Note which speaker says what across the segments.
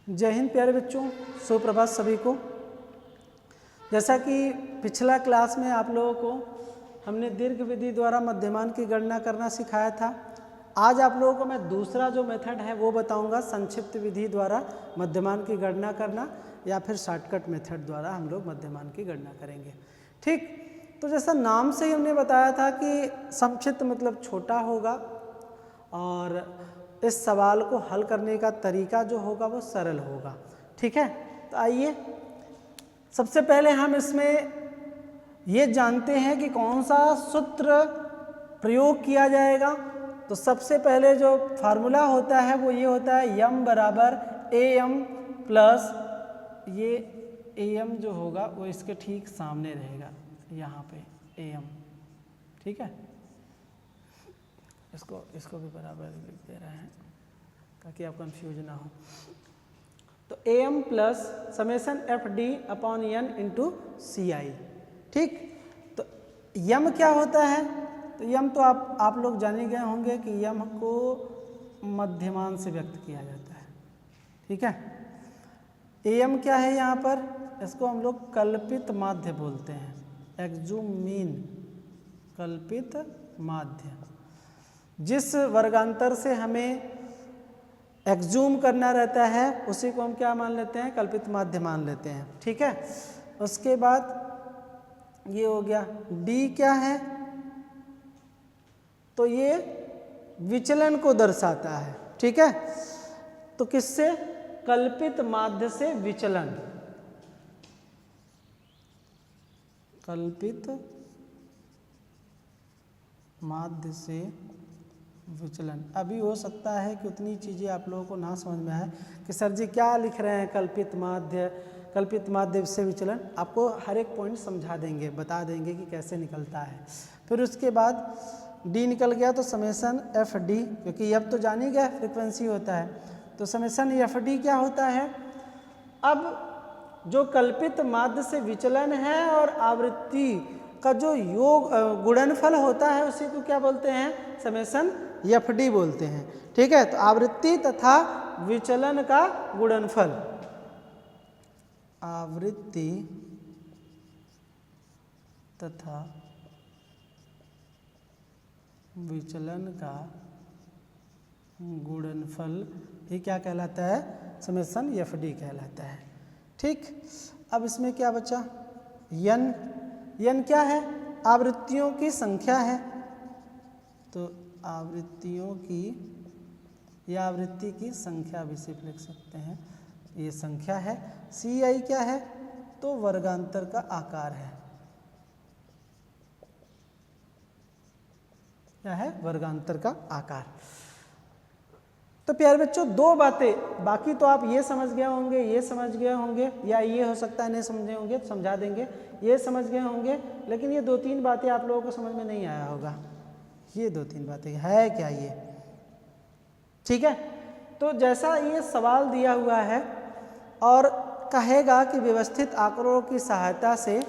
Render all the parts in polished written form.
Speaker 1: जय हिंद प्यारे बच्चों, सुप्रभात सभी को। जैसा कि पिछला क्लास में आप लोगों को हमने दीर्घ विधि द्वारा मध्यमान की गणना करना सिखाया था। आज आप लोगों को मैं दूसरा जो मेथड है वो बताऊंगा, संक्षिप्त विधि द्वारा मध्यमान की गणना करना या फिर शॉर्टकट मेथड द्वारा हम लोग मध्यमान की गणना करेंगे। ठीक, तो जैसा नाम से ही हमने बताया था कि संक्षिप्त मतलब छोटा होगा और इस सवाल को हल करने का तरीका जो होगा वो सरल होगा। ठीक है, तो आइए सबसे पहले हम इसमें ये जानते हैं कि कौन सा सूत्र प्रयोग किया जाएगा। तो सबसे पहले जो फार्मूला होता है वो ये होता है यम बराबर ए एम प्लस, ये ए एम जो होगा वो इसके ठीक सामने रहेगा, यहाँ पे ए एम। ठीक है, इसको भी बराबर लिख दे रहे हैं ताकि आप कंफ्यूज ना हो। तो A M plus summation F D upon N into C I. ठीक, तो यम क्या होता है? तो यम तो आप लोग जाने गए होंगे कि यम को मध्यमान से व्यक्त किया जाता है। ठीक है, ए एम क्या है यहाँ पर? इसको हम लोग कल्पित माध्य बोलते हैं, एक्जूम मीन, कल्पित माध्य। जिस वर्गांतर से हमें एक्जूम करना रहता है उसी को हम क्या मान लेते हैं? कल्पित माध्य मान लेते हैं। ठीक है, उसके बाद ये हो गया डी क्या है? तो ये विचलन को दर्शाता है। ठीक है, तो किससे? कल्पित माध्य से विचलन, कल्पित माध्य से विचलन। अभी हो सकता है कि उतनी चीज़ें आप लोगों को ना समझ में आए कि सर जी क्या लिख रहे हैं, कल्पित माध्य से विचलन। आपको हर एक पॉइंट समझा देंगे, बता देंगे कि कैसे निकलता है। फिर उसके बाद डी निकल गया तो समेसन एफ डी, क्योंकि अब तो जान ही गया फ्रिक्वेंसी होता है, तो समेसन एफ डी क्या होता है? अब जो कल्पित माध्य से विचलन है और आवृत्ति का जो योग गुणनफल होता है उसी को क्या बोलते हैं? समेसन एफ डी बोलते हैं। ठीक है, तो आवृत्ति तथा विचलन का गुणनफल, आवृत्ति तथा विचलन का गुणनफल ये क्या कहलाता है? समेसन एफ डी कहलाता है। ठीक, अब इसमें क्या बचा? यन। यन क्या है? आवृत्तियों की संख्या है। तो आवृत्तियों की या आवृत्ति की संख्या भी सिर्फ लिख सकते हैं, ये संख्या है। सी आई क्या है? तो वर्गांतर का आकार है। क्या है? वर्गांतर का आकार। तो प्यारे बच्चों दो बातें, बाकी तो आप ये समझ गए होंगे, ये समझ गए होंगे, या ये हो सकता है नहीं समझे होंगे तो समझा देंगे, ये समझ गए होंगे, लेकिन ये दो तीन बातें आप लोगों को समझ में नहीं आया होगा। ये दो तीन बातें है क्या ये? ठीक है, तो जैसा ये सवाल दिया हुआ है और कहेगा कि व्यवस्थित आंकड़ों की सहायता से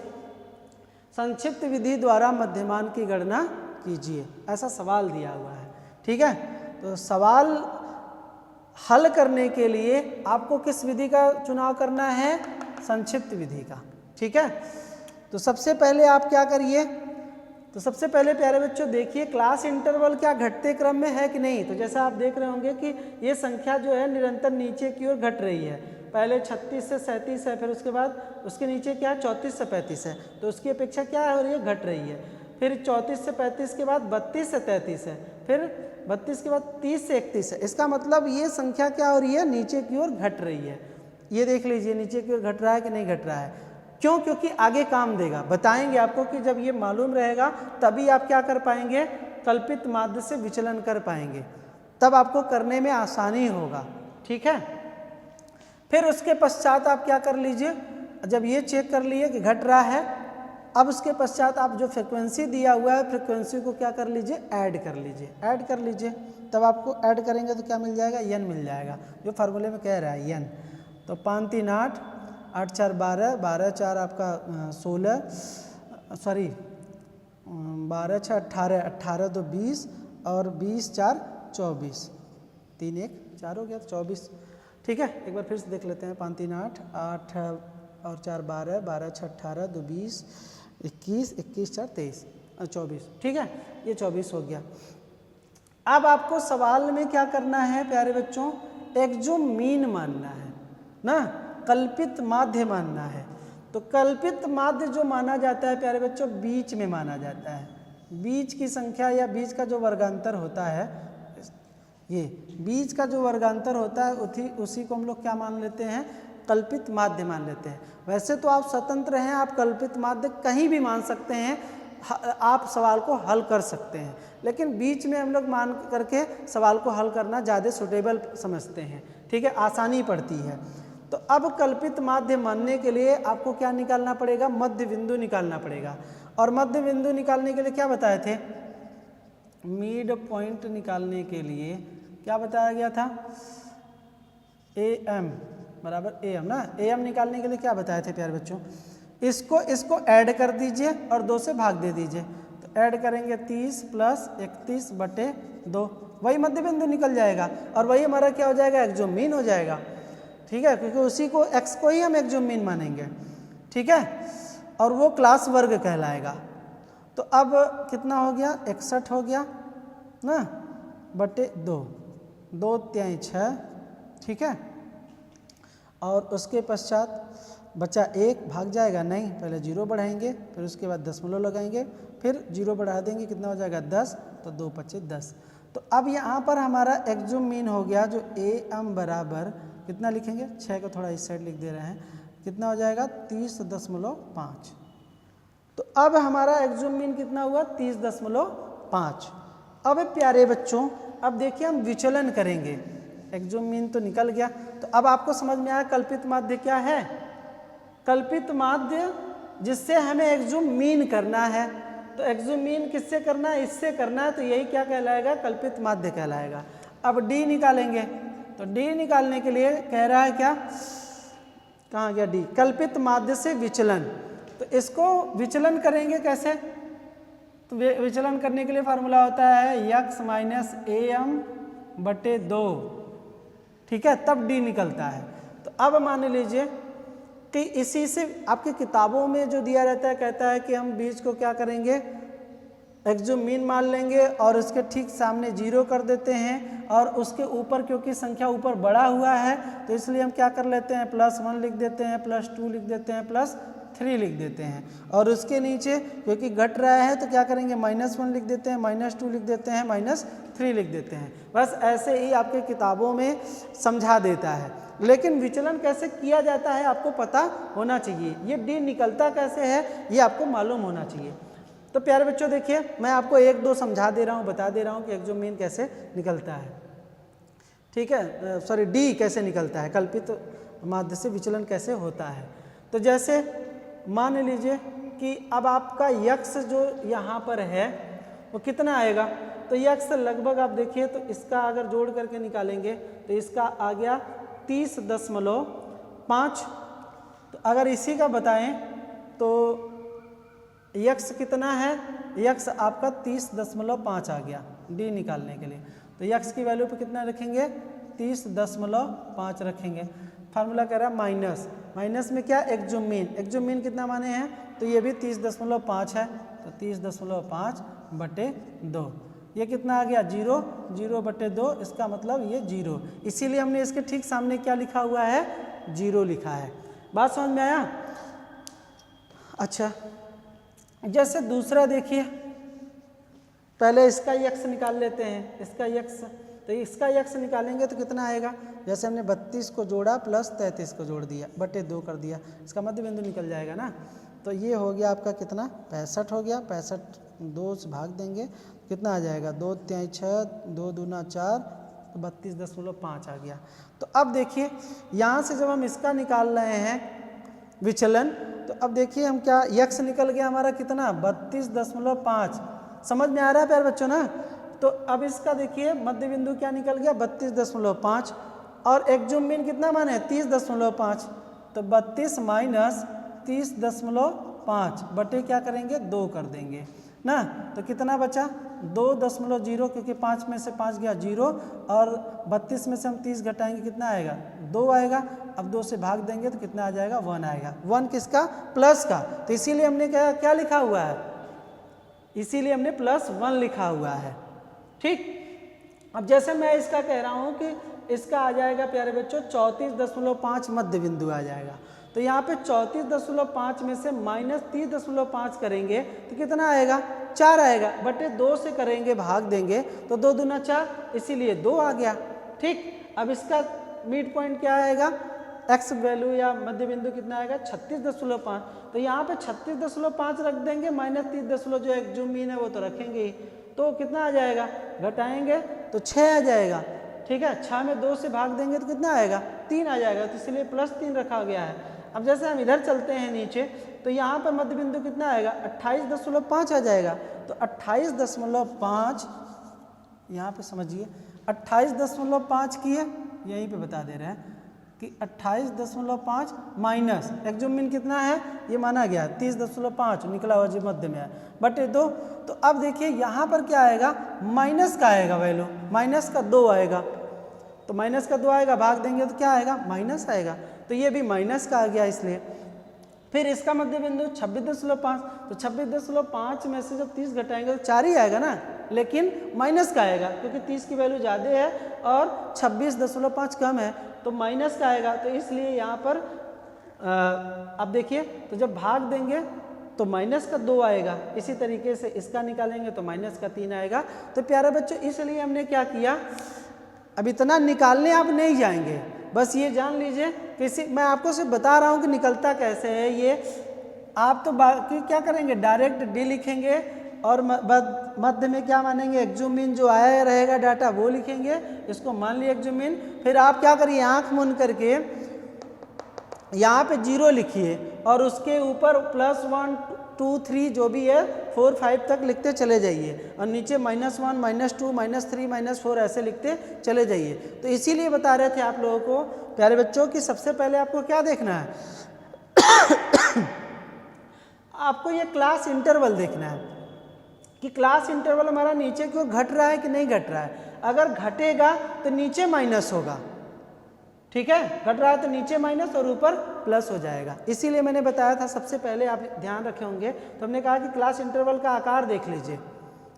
Speaker 1: संक्षिप्त विधि द्वारा मध्यमान की गणना कीजिए, ऐसा सवाल दिया हुआ है। ठीक है, तो सवाल हल करने के लिए आपको किस विधि का चुनाव करना है? संक्षिप्त विधि का। ठीक है, तो सबसे पहले आप क्या करिए? तो सबसे पहले प्यारे बच्चों देखिए क्लास इंटरवल क्या घटते क्रम में है कि नहीं। तो जैसा आप देख रहे होंगे कि ये संख्या जो है निरंतर नीचे की ओर घट रही है। पहले 36 से 37 है, फिर उसके बाद उसके नीचे क्या है? 34 से 35 है, तो उसकी अपेक्षा क्या हो रही है? घट रही है। फिर 34 से 35 के बाद 32 से 33 है, फिर 32 के बाद 30 से 31 है। इसका मतलब ये संख्या क्या हो रही है? नीचे की ओर घट रही है। ये देख लीजिए नीचे की ओर घट रहा है कि नहीं घट रहा है। क्यों? क्योंकि आगे काम देगा, बताएंगे आपको कि जब ये मालूम रहेगा तभी आप क्या कर पाएंगे? कल्पित माध्य से विचलन कर पाएंगे, तब आपको करने में आसानी होगा। ठीक है, फिर उसके पश्चात आप क्या कर लीजिए, जब ये चेक कर लिए कि घट रहा है, अब उसके पश्चात आप जो फ्रिक्वेंसी दिया हुआ है फ्रिक्वेंसी को क्या कर लीजिए? ऐड कर लीजिए, ऐड कर लीजिए। तब आपको ऐड करेंगे तो क्या मिल जाएगा? यन मिल जाएगा, जो फार्मूले में कह रहा है यन। तो 5 3 8, 8 4 12, 12 4 आपका 16, सॉरी 12 6 18, 18 2 20 और 20 4 24, 3 1 4 हो गया 24। ठीक है, एक बार फिर से देख लेते हैं। 5 3 8, 8 और 4 12, 12 6 18, 2 20, 21, 21 4 23 और 24। ठीक है, ये 24 हो गया। अब आपको सवाल में क्या करना है प्यारे बच्चों, एक जो मीन मानना है ना, कल्पित माध्य मानना है। तो कल्पित माध्य जो माना जाता है प्यारे बच्चों, बीच में माना जाता है। बीच की संख्या या बीच का जो वर्गांतर होता है, ये बीच का जो वर्गांतर होता है उसी को हम लोग क्या मान लेते हैं, कल्पित माध्य मान लेते हैं। वैसे तो आप स्वतंत्र हैं, आप कल्पित माध्य कहीं भी मान सकते हैं, आप सवाल को हल कर सकते हैं, लेकिन बीच में हम लोग मान करके सवाल को हल करना ज़्यादा सुटेबल समझते हैं। ठीक है, आसानी पड़ती है। तो अब कल्पित माध्य मानने के लिए आपको क्या निकालना पड़ेगा, मध्य बिंदु निकालना पड़ेगा। और मध्य बिंदु निकालने के लिए क्या बताए थे, मिड पॉइंट निकालने के लिए क्या बताया गया था, AM बराबर AM ना। AM निकालने के लिए क्या बताए थे प्यारे बच्चों, इसको ऐड कर दीजिए और 2 से भाग दे दीजिए। तो ऐड करेंगे 30 + 31 बटे 2, वही मध्य बिंदु निकल जाएगा और वही हमारा क्या हो जाएगा, एक्सोम मीन हो जाएगा। ठीक है, क्योंकि उसी को x को ही हम एक्सोम मीन मानेंगे। ठीक है, और वो क्लास वर्ग कहलाएगा। तो अब कितना हो गया, 61 हो गया ना, बटे 2, 2 3 6। ठीक है, और उसके पश्चात बचा 1, भाग जाएगा नहीं, पहले 0 बढ़ाएंगे, फिर उसके बाद दशमलव लगाएंगे, फिर 0 बढ़ा देंगे, कितना हो जाएगा 10, तो 2 × 5 = 10। तो अब यहाँ पर हमारा एक्सोम मीन हो गया, जो AM बराबर कितना लिखेंगे, 6 को थोड़ा इस साइड लिख दे रहे हैं, कितना हो जाएगा 30.5। तो अब हमारा एक्सोम मीन कितना हुआ, 30.5। अब प्यारे बच्चों, अब देखिए हम विचलन करेंगे। एक्सोम मीन तो निकल गया, तो अब आपको समझ में आया कल्पित माध्य क्या है। कल्पित माध्य जिससे हमें एक्सोम मीन करना है, तो एक्सोम मीन किससे करना है, इससे करना है, तो यही क्या कहलाएगा, कल्पित माध्य कहलाएगा। अब D निकालेंगे, तो D निकालने के लिए कह रहा है क्या, कहाँ गया D, कल्पित माध्य से विचलन। तो इसको विचलन करेंगे कैसे, तो विचलन करने के लिए फार्मूला होता है x - AM बटे 2। ठीक है, तब D निकलता है। तो अब मान लीजिए कि इसी से आपकी किताबों में जो दिया रहता है, कहता है कि हम बीच को क्या करेंगे, एक्सोम मीन मान लेंगे और उसके ठीक सामने 0 कर देते हैं, और उसके ऊपर क्योंकि संख्या ऊपर बढ़ा हुआ है तो इसलिए हम क्या कर लेते हैं, +1 लिख देते हैं, +2 लिख देते हैं, +3 लिख देते हैं। और उसके नीचे क्योंकि घट रहा है तो क्या करेंगे, -1 लिख देते हैं, -2 लिख देते हैं, -3 लिख देते हैं। बस ऐसे ही आपके किताबों में समझा देता है, लेकिन विचलन कैसे किया जाता है आपको पता होना चाहिए। ये D निकलता कैसे है ये आपको मालूम होना चाहिए। तो प्यारे बच्चों देखिए, मैं आपको 1-2 समझा दे रहा हूँ, बता दे रहा हूँ कि एक्सोम मीन कैसे निकलता है। ठीक है, सॉरी D कैसे निकलता है, कल्पित माध्य से विचलन कैसे होता है। तो जैसे मान लीजिए कि अब आपका x जो यहाँ पर है वो कितना आएगा, तो x लगभग आप देखिए, तो इसका अगर जोड़ करके निकालेंगे तो इसका आ गया 30.5। तो अगर इसी का बताएं तो x कितना है, x आपका 30.5 आ गया D निकालने के लिए। तो x की वैल्यू पे कितना रखेंगे, 30.5 रखेंगे। फार्मूला कह रहा है माइनस में क्या, एक्सोम मीन कितना माने हैं, तो ये भी 30.5 है, तो 30.5 बटे 2, ये कितना आ गया 0, 0 बटे 2, इसका मतलब ये 0, इसीलिए हमने इसके ठीक सामने क्या लिखा हुआ है, 0 लिखा है। बात समझ में आया। अच्छा, जैसे दूसरा देखिए, पहले इसका x निकाल लेते हैं, इसका x, तो इसका x निकालेंगे तो कितना आएगा, जैसे हमने 32 को जोड़ा प्लस 33 को जोड़ दिया, बटे 2 कर दिया, इसका मध्य बिंदु निकल जाएगा ना। तो ये हो गया आपका कितना, 65 हो गया, 65 2 से भाग देंगे, कितना आ जाएगा, 2 3 6, 2 दूना 4, तो 32.5 आ गया। तो अब देखिए यहाँ से जब हम इसका निकाल रहे हैं विचलन, तो अब देखिए हम क्या, x निकल गया हमारा कितना, 32.5, समझ में आ रहा है प्यारे बच्चों ना। तो अब इसका देखिए मध्य बिंदु क्या निकल गया, 32.5, और एक्सोम मीन कितना माने, 30.5, तो 32 - 30.5 बटे क्या करेंगे, 2 कर देंगे, ना, तो कितना बचा 2.0, क्योंकि 5 में से 5 गया 0, और 32 में से हम 30 घटाएंगे कितना आएगा 2 आएगा। अब 2 से भाग देंगे तो कितना आ जाएगा 1 आएगा। 1 किसका? प्लस का, तो इसीलिए हमने क्या लिखा हुआ है, इसीलिए हमने +1 लिखा हुआ है। ठीक, अब जैसे मैं इसका कह रहा हूँ कि इसका आ जाएगा प्यारे बच्चों 34.5 मध्य बिंदु आ जाएगा, तो यहाँ पे 34.5 में से -30.5 करेंगे तो कितना आएगा 4 आएगा, बटे 2 से करेंगे भाग देंगे तो 2 दूना 4, इसीलिए 2 आ गया। ठीक, अब इसका मिड पॉइंट क्या आएगा, एक्स वैल्यू या मध्य बिंदु कितना आएगा 36.5, तो यहाँ पे 36.5 रख देंगे, -30 जो एक जो मीन है वो तो रखेंगे ही, तो कितना आ जाएगा, घटाएंगे तो 6 आ जाएगा। ठीक है, 6 में 2 से भाग देंगे तो कितना आएगा 3 आ जाएगा, तो इसलिए +3 रखा गया है। अब जैसे हम इधर चलते हैं नीचे, तो यहाँ पर मध्य बिंदु कितना आएगा 28.5 आ जाएगा, तो 28.5 यहाँ पे समझिए 28.5 की है, यहीं पे बता दे रहे हैं कि 28.5 माइनस एक जो मीन कितना है ये माना गया 30.5 निकला हुआ जो मध्य में है, बटे 2। तो अब देखिए यहाँ पर क्या आएगा, माइनस का आएगा वैल्यू, माइनस का 2 आएगा, तो माइनस का 2 आएगा, भाग देंगे तो क्या आएगा माइनस आएगा, तो ये भी माइनस का आ गया। इसलिए फिर इसका मध्य बिंदु 26.5, तो 26.5 में से जब 30 घटाएंगे तो 4 ही आएगा ना, लेकिन माइनस का आएगा क्योंकि 30 की वैल्यू ज़्यादा है और 26.5 कम है, तो माइनस का आएगा। तो इसलिए यहाँ पर अब देखिए, तो जब भाग देंगे तो माइनस का 2 आएगा, इसी तरीके से इसका निकालेंगे तो माइनस का 3 आएगा। तो प्यारे बच्चों इसलिए हमने क्या किया, अब इतना निकालने आप नहीं जाएंगे, बस ये जान लीजिए किसी, मैं आपको सिर्फ बता रहा हूँ कि निकलता कैसे है ये। आप तो बाकी क्या करेंगे, डायरेक्ट डी लिखेंगे और मध्य में क्या मानेंगे, एक्जुमिन जो आया रहेगा डाटा वो लिखेंगे, इसको मान लिया एक्जुमिन। फिर आप क्या करिए, आंख मूंद करके यहाँ पे 0 लिखिए और उसके ऊपर +1 2 3 जो भी है 4 5 तक लिखते चले जाइए, और नीचे -1 -2 -3 -4 ऐसे लिखते चले जाइए। तो इसीलिए बता रहे थे आप लोगों को प्यारे बच्चों कि सबसे पहले आपको क्या देखना है आपको ये क्लास इंटरवल देखना है कि क्लास इंटरवल हमारा नीचे क्यों घट रहा है कि नहीं घट रहा है। अगर घटेगा तो नीचे माइनस होगा, ठीक है, घट रहा है तो नीचे माइनस और ऊपर प्लस हो जाएगा। इसीलिए मैंने बताया था सबसे पहले, आप ध्यान रखे होंगे, तो हमने कहा कि क्लास इंटरवल का आकार देख लीजिए,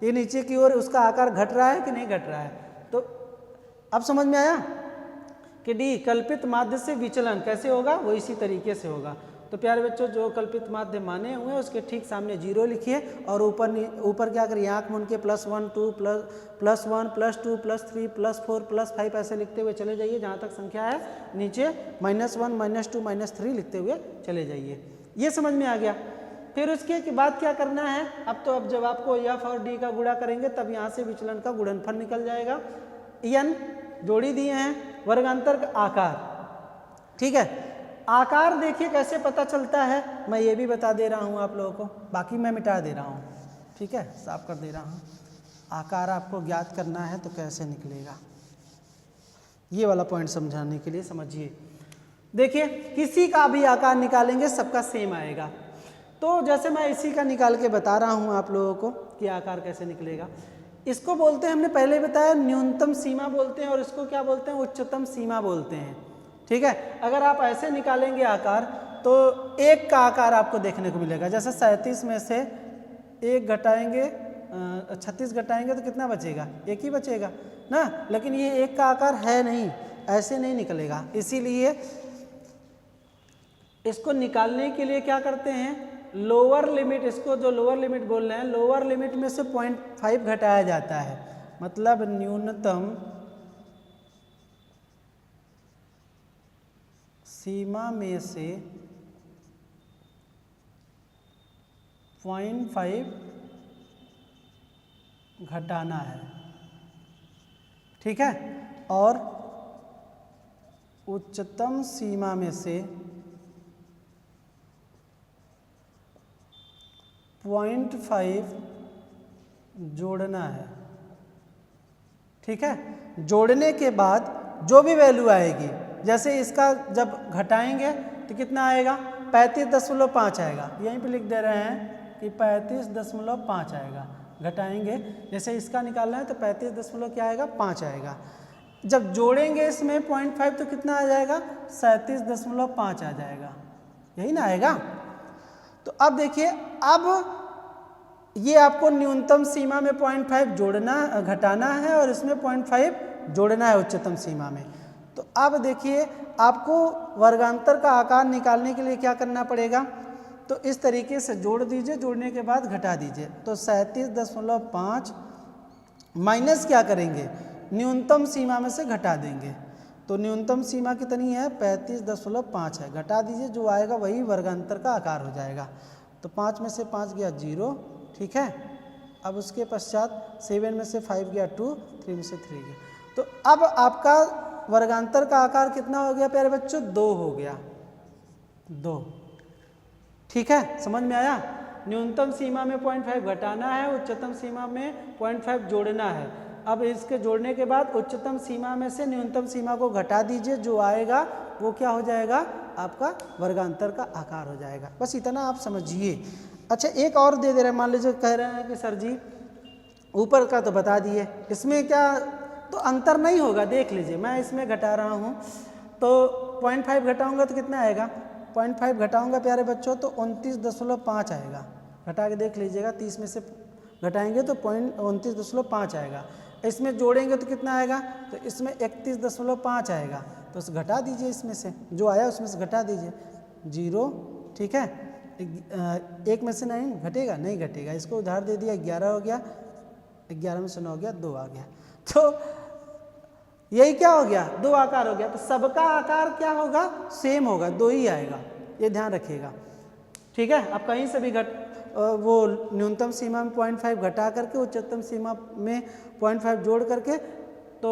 Speaker 1: ये नीचे की ओर उसका आकार घट रहा है कि नहीं घट रहा है। तो अब समझ में आया कि डी कल्पित माध्य से विचलन कैसे होगा, वो इसी तरीके से होगा। तो प्यारे बच्चों जो कल्पित माध्य माने हुए हैं उसके ठीक सामने 0 लिखिए और ऊपर क्या करिए, आंख मूंद के +1 2 +1 +2 +3 +4 +5 ऐसे लिखते हुए चले जाइए, जहाँ तक संख्या है नीचे -1 -2 -3 लिखते हुए चले जाइए। ये समझ में आ गया। फिर उसके बाद क्या करना है, अब जब आपको F और D का गुणा करेंगे तब यहाँ से विचलन का गुणनफल निकल जाएगा। n जोड़ी दिए हैं, वर्गांतर का आकार, ठीक है। आकार देखिए कैसे पता चलता है, मैं ये भी बता दे रहा हूँ आप लोगों को, बाकी मैं मिटा दे रहा हूँ, ठीक है, साफ कर दे रहा हूँ। आकार आपको ज्ञात करना है तो कैसे निकलेगा, ये वाला पॉइंट समझाने के लिए समझिए। देखिए किसी का भी आकार निकालेंगे सबका सेम आएगा, तो जैसे मैं इसी का निकाल के बता रहा हूँ आप लोगों को कि आकार कैसे निकलेगा। इसको बोलते हैं, हमने पहले बताया न्यूनतम सीमा बोलते हैं, और इसको क्या बोलते हैं, उच्चतम सीमा बोलते हैं, ठीक है। अगर आप ऐसे निकालेंगे आकार तो 1 का आकार आपको देखने को मिलेगा, जैसे 37 में से 1 घटाएंगे 36 घटाएंगे तो कितना बचेगा, 1 ही बचेगा ना, लेकिन ये 1 का आकार है नहीं, ऐसे नहीं निकलेगा। इसीलिए इसको निकालने के लिए क्या करते हैं, लोअर लिमिट, इसको जो लोअर लिमिट बोल रहे हैं, लोअर लिमिट में से 0.5 घटाया जाता है, मतलब न्यूनतम सीमा में से 0.5 घटाना है, ठीक है, और उच्चतम सीमा में से 0.5 जोड़ना है, ठीक है। जोड़ने के बाद जो भी वैल्यू आएगी, जैसे इसका जब घटाएंगे तो कितना आएगा, 35.5 आएगा, यहीं पे लिख दे रहे हैं कि 35.5 आएगा। घटाएंगे, जैसे इसका निकालना है तो 35 क्या आएगा, 5 आएगा। जब जोड़ेंगे इसमें 0.5 तो कितना आ जाएगा, 37.5 आ जाएगा, यही ना आएगा। तो अब देखिए, अब ये आपको न्यूनतम सीमा में 0.5 जोड़ना घटाना है और इसमें 0.5 जोड़ना है उच्चतम सीमा में। तो अब देखिए, आपको वर्गांतर का आकार निकालने के लिए क्या करना पड़ेगा, तो इस तरीके से जोड़ दीजिए, जोड़ने के बाद घटा दीजिए। तो 37.5 माइनस क्या करेंगे, न्यूनतम सीमा में से घटा देंगे। तो न्यूनतम सीमा कितनी है, 35.5 है, घटा दीजिए, जो आएगा वही वर्गांतर का आकार हो जाएगा। तो 5 में से 5 गया 0, ठीक है। अब उसके पश्चात 7 में से 5 गया 2, 3 में से 3 गया। तो अब आपका वर्गांतर का आकार कितना हो गया प्यारे बच्चों, 2 हो गया, 2, ठीक है, समझ में आया। न्यूनतम सीमा में 0.5 घटाना है, उच्चतम सीमा में 0.5 जोड़ना है। अब इसके जोड़ने के बाद उच्चतम सीमा में से न्यूनतम सीमा को घटा दीजिए, जो आएगा वो क्या हो जाएगा, आपका वर्गांतर का आकार हो जाएगा। बस इतना आप समझिए। अच्छा, एक और दे रहे हैं, मान लीजिए कह रहे हैं कि सर जी ऊपर का तो बता दिए, इसमें क्या तो अंतर नहीं होगा, देख लीजिए, मैं इसमें घटा रहा हूँ तो 0.5 घटाऊँगा तो कितना आएगा, 0.5 घटाऊँगा प्यारे बच्चों तो 29.5 आएगा। घटा के देख लीजिएगा, 30 में से घटाएंगे तो 29.5 आएगा। इसमें जोड़ेंगे तो कितना आएगा, तो इसमें 31.5 आएगा। तो उस घटा दीजिए, इसमें से जो आया उसमें से घटा दीजिए, 0, ठीक है। एक में से नहीं घटेगा, नहीं घटेगा, इसको उधार दे दिया, 11 हो गया, 11 में से 9 गया, 2 आ गया। तो यही क्या हो गया, 2 आकार हो गया। तो सबका आकार क्या होगा, सेम होगा, 2 ही आएगा, ये ध्यान रखिएगा, ठीक है। अब कहीं से भी वो न्यूनतम सीमा में 0.5 घटा करके उच्चतम सीमा में 0.5 जोड़ करके, तो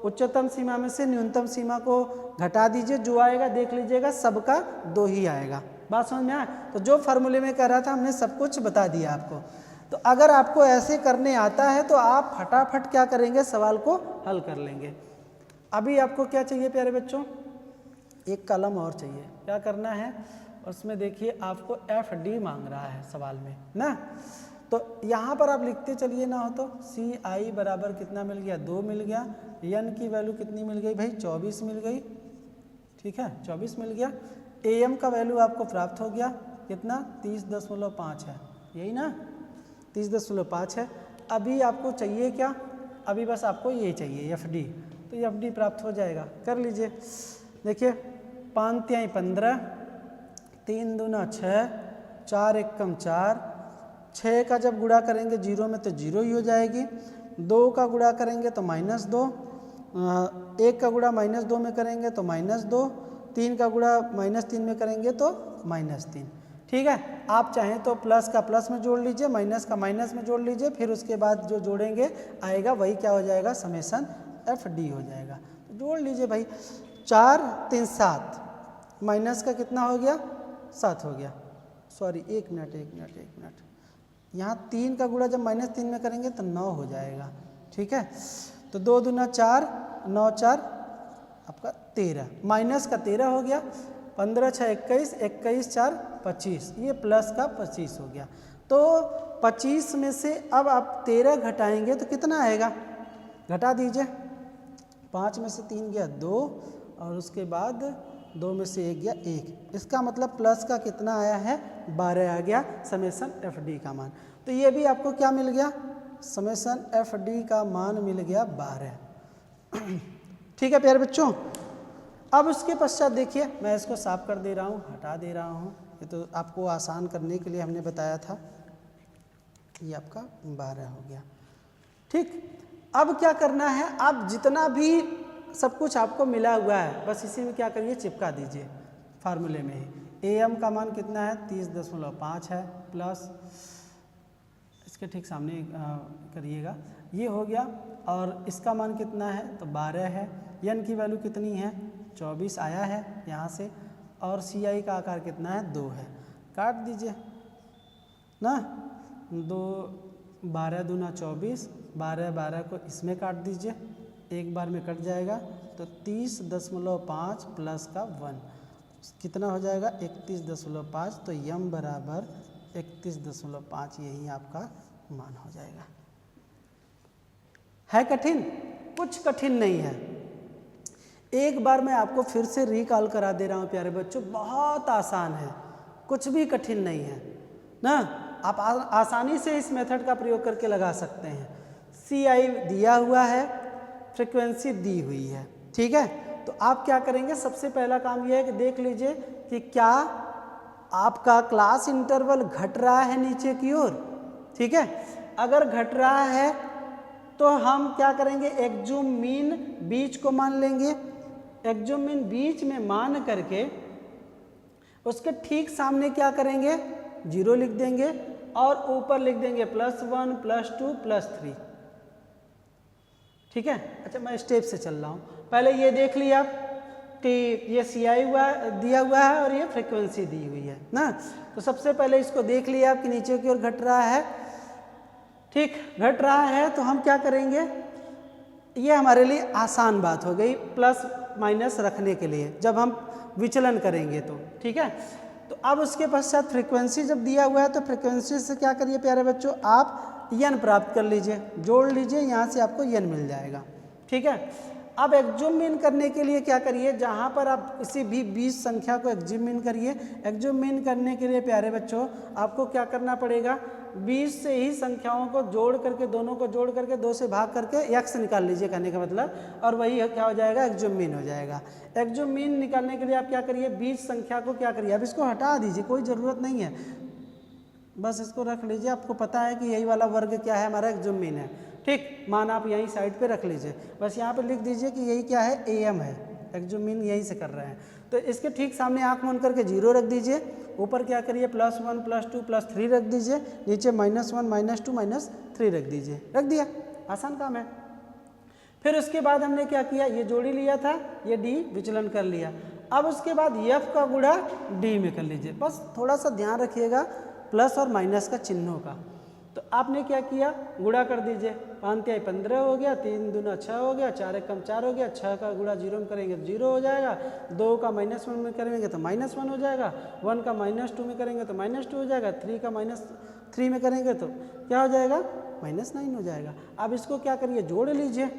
Speaker 1: उच्चतम सीमा में से न्यूनतम सीमा को घटा दीजिए, जो आएगा देख लीजिएगा, सबका 2 ही आएगा। बात समझ में आया। तो जो फार्मूले में कह रहा था हमने सब कुछ बता दिया आपको। तो अगर आपको ऐसे करने आता है तो आप फटाफट क्या करेंगे, सवाल को हल कर लेंगे। अभी आपको क्या चाहिए प्यारे बच्चों, एक कलम और चाहिए। क्या करना है, उसमें देखिए आपको FD मांग रहा है सवाल में ना, तो यहाँ पर आप लिखते चलिए ना हो तो CI बराबर कितना मिल गया, 2 मिल गया। N की वैल्यू कितनी मिल गई भाई, 24 मिल गई, ठीक है, 24 मिल गया। AM का वैल्यू आपको प्राप्त हो गया, कितना, 30.5 है, यही ना, 30.5 है। अभी आपको चाहिए क्या, अभी बस आपको ये चाहिए FD, तो FD प्राप्त हो जाएगा, कर लीजिए। देखिए 5 तिहाई 15, 3 दूना 6, 4 एकम 4, 6 का जब गुणा करेंगे 0 में तो 0 ही हो जाएगी। 2 का गुणा करेंगे तो -2, 1 का गुणा -2 में करेंगे तो -2, 3 का गुणा -3 में करेंगे तो -3, ठीक है। आप चाहें तो प्लस का प्लस में जोड़ लीजिए, माइनस का माइनस में जोड़ लीजिए, फिर उसके बाद जो जोड़ेंगे आएगा वही क्या हो जाएगा, समेसन FD हो जाएगा। तो जोड़ लीजिए भाई, 4 3 7, माइनस का कितना हो गया, 7 हो गया, सॉरी 1 मिनट, यहाँ 3 का गुणा जब -3 में करेंगे तो 9 हो जाएगा, ठीक है। तो 2 दूना 4, 9 4 आपका 13, माइनस का 13 हो गया, 15 6 21, 21 4 25, ये प्लस का 25 हो गया। तो 25 में से अब आप 13 घटाएंगे तो कितना आएगा, घटा दीजिए। 5 में से 3 गया 2, और उसके बाद 2 में से 1 गया 1, इसका मतलब प्लस का कितना आया है, 12 आ गया, समेसन FD का मान। तो ये भी आपको क्या मिल गया, समेसन FD का मान मिल गया 12, ठीक है प्यारे बच्चों। अब उसके पश्चात देखिए, मैं इसको साफ कर दे रहा हूँ, हटा दे रहा हूँ, ये तो आपको आसान करने के लिए हमने बताया था। ये आपका 12 हो गया, ठीक। अब क्या करना है, आप जितना भी सब कुछ आपको मिला हुआ है बस इसी में क्या करिए, चिपका दीजिए फार्मूले में ही। AM का मान कितना है, 30.5 है, प्लस इसके ठीक सामने करिएगा, ये हो गया। और इसका मान कितना है, तो 12 है। N की वैल्यू कितनी है, 24 आया है यहाँ से, और CI का आकार कितना है, 2 है। काट दीजिए ना, 2 12 दूना 24, 12 12 को इसमें काट दीजिए, एक बार में कट जाएगा। तो 30.5 प्लस का 1 कितना हो जाएगा, 31.5। तो M बराबर 31.5 यही आपका मान हो जाएगा। है कठिन? कुछ कठिन नहीं है। एक बार मैं आपको फिर से रिकॉल करा दे रहा हूँ प्यारे बच्चों, बहुत आसान है, कुछ भी कठिन नहीं है ना। आप आसानी से इस मेथड का प्रयोग करके लगा सकते हैं। CI दिया हुआ है, फ्रीक्वेंसी दी हुई है, ठीक है। तो आप क्या करेंगे, सबसे पहला काम यह है कि देख लीजिए कि क्या आपका क्लास इंटरवल घट रहा है नीचे की ओर, ठीक है। अगर घट रहा है तो हम क्या करेंगे, एक्जूम मीन बीच को मान लेंगे। एक्जूम मीन बीच में मान करके उसके ठीक सामने क्या करेंगे, 0 लिख देंगे और ऊपर लिख देंगे +1 +2 +3, ठीक है। अच्छा, मैं स्टेप से चल रहा हूँ। पहले ये देख लिया कि ये CI दिया हुआ है और ये फ्रीक्वेंसी दी हुई है ना। तो सबसे पहले इसको देख लिया कि नीचे की ओर घट रहा है, ठीक, घट रहा है। तो हम क्या करेंगे, ये हमारे लिए आसान बात हो गई प्लस माइनस रखने के लिए जब हम विचलन करेंगे तो, ठीक है। तो अब उसके पश्चात फ्रीक्वेंसी जब दिया हुआ है तो फ्रीक्वेंसी से क्या करिए प्यारे बच्चों, आप n प्राप्त कर लीजिए, जोड़ लीजिए, यहाँ से आपको n मिल जाएगा, ठीक है। अब एक्जूम इन करने के लिए क्या करिए, जहाँ पर आप किसी भी 20 संख्या को एक्जूम इन करिए। एक्जूम इन करने के लिए प्यारे बच्चों आपको क्या करना पड़ेगा, 20 से ही संख्याओं को जोड़ करके, दोनों को जोड़ करके 2 से भाग करके x निकाल लीजिए, कहने का मतलब, और वही क्या हो जाएगा, एक्जूम मीन हो जाएगा। एक्जूम मीन निकालने के लिए आप क्या करिए, 20 संख्या को क्या करिए, अब इसको हटा दीजिए, कोई ज़रूरत नहीं है, बस इसको रख लीजिए। आपको पता है कि यही वाला वर्ग क्या है, हमारा एक्जूम मीन है, ठीक। मान आप यहीं साइड पे रख लीजिए, बस यहाँ पे लिख दीजिए कि यही क्या है, AM है, एक्जूम मीन यहीं से कर रहे हैं। तो इसके ठीक सामने आँख मूंद करके 0 रख दीजिए, ऊपर क्या करिए +1 +2 +3 रख दीजिए, नीचे -1 -2 -3 रख दीजिए, रख दिया, आसान काम है। फिर उसके बाद हमने क्या किया, ये जोड़ी लिया था, ये D विचलन कर लिया। अब उसके बाद F का गुणा D में कर लीजिए, बस थोड़ा सा ध्यान रखिएगा प्लस और माइनस का चिन्हों का। तो आपने क्या किया, गुणा कर दीजिए, 5 × 15 हो गया, 3 दूना 6 हो गया, 4 × 4 हो गया, 6 का गुणा 0 में करेंगे तो 0 हो जाएगा, 2 का -1 में करेंगे तो -1 हो जाएगा, 1 का -2 में करेंगे तो -2 हो जाएगा, 3 का -3 में करेंगे तो क्या हो जाएगा, -9 हो जाएगा। अब इसको क्या करिए, जोड़ लीजिए।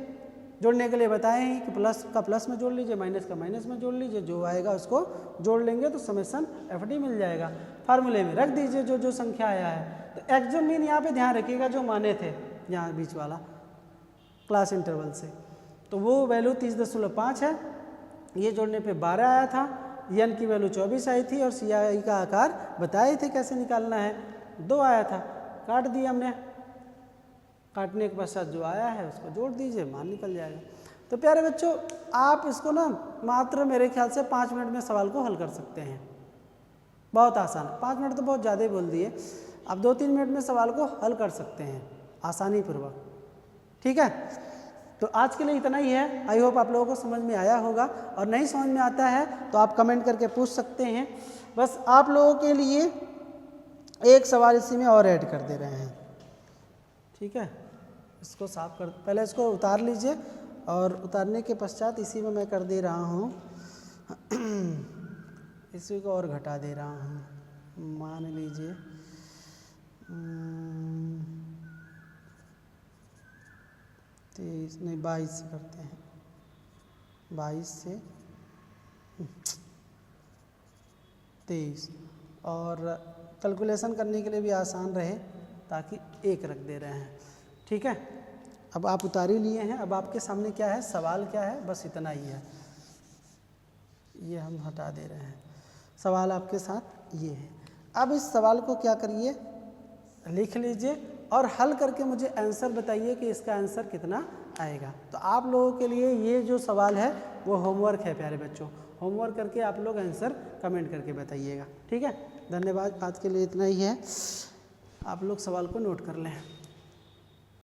Speaker 1: जोड़ने के लिए बताएं ही कि प्लस का प्लस में जोड़ लीजिए, माइनस का माइनस में जोड़ लीजिए, जो आएगा उसको जोड़ लेंगे तो समेशन FD मिल जाएगा। फार्मूले में रख दीजिए जो जो संख्या आया है। तो एक्जूम मीन यहाँ पे ध्यान रखिएगा, जो माने थे यहाँ बीच वाला क्लास इंटरवल से, तो वो वैल्यू 30.5 है। ये जोड़ने पे 12 आया था, n की वैल्यू 24 आई थी और CI का आकार बताए थे कैसे निकालना है, 2 आया था, काट दिया हमने। काटने के पश्चात जो आया है उसको जोड़ दीजिए, मान निकल जाएगा। तो प्यारे बच्चों, आप इसको ना मात्र मेरे ख्याल से 5 मिनट में सवाल को हल कर सकते हैं, बहुत आसान है। 5 मिनट तो बहुत ज़्यादा ही बोल दिए, आप 2-3 मिनट में सवाल को हल कर सकते हैं आसानी पूर्वक, ठीक है। तो आज के लिए इतना ही है। आई होप आप लोगों को समझ में आया होगा, और नहीं समझ में आता है तो आप कमेंट करके पूछ सकते हैं। बस आप लोगों के लिए एक सवाल इसी में और ऐड कर दे रहे हैं, ठीक है। इसको साफ कर, पहले इसको उतार लीजिए, और उतारने के पश्चात इसी में मैं कर दे रहा हूँ इसी को और घटा दे रहा हूँ। मान लीजिए 22 से करते हैं, 22 से 23, और कैलकुलेशन करने के लिए भी आसान रहे ताकि 1 रख दे रहे हैं, ठीक है। अब आप उतार ही लिए हैं, अब आपके सामने क्या है, सवाल क्या है, बस इतना ही है। ये हम हटा दे रहे हैं, सवाल आपके साथ ये है। अब इस सवाल को क्या करिए, लिख लीजिए और हल करके मुझे आंसर बताइए कि इसका आंसर कितना आएगा। तो आप लोगों के लिए ये जो सवाल है वो होमवर्क है प्यारे बच्चों, होमवर्क करके आप लोग आंसर कमेंट करके बताइएगा, ठीक है। धन्यवाद, आज के लिए इतना ही है। आप लोग सवाल को नोट कर लें।